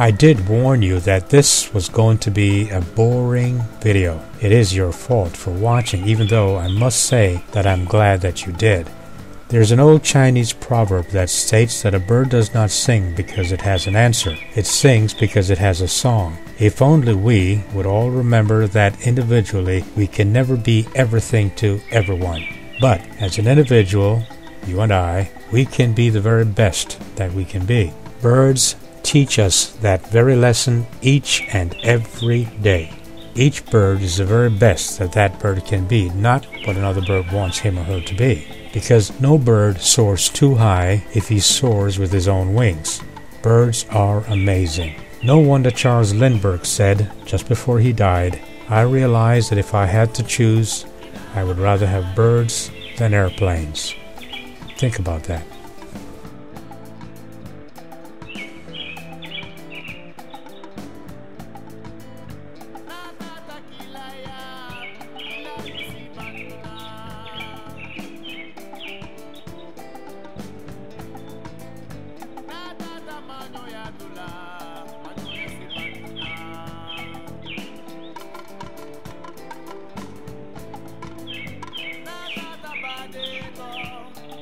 I did warn you that this was going to be a boring video. It is your fault for watching, even though I must say that I'm glad that you did. There's an old Chinese proverb that states that a bird does not sing because it has an answer. It sings because it has a song. If only we would all remember that individually we can never be everything to everyone. But as an individual, you and I, we can be the very best that we can be. Birds teach us that very lesson each and every day. Each bird is the very best that that bird can be, not what another bird wants him or her to be. Because no bird soars too high if he soars with his own wings. Birds are amazing. No wonder Charles Lindbergh said, just before he died, I realized that if I had to choose, I would rather have birds than airplanes. Think about that.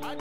I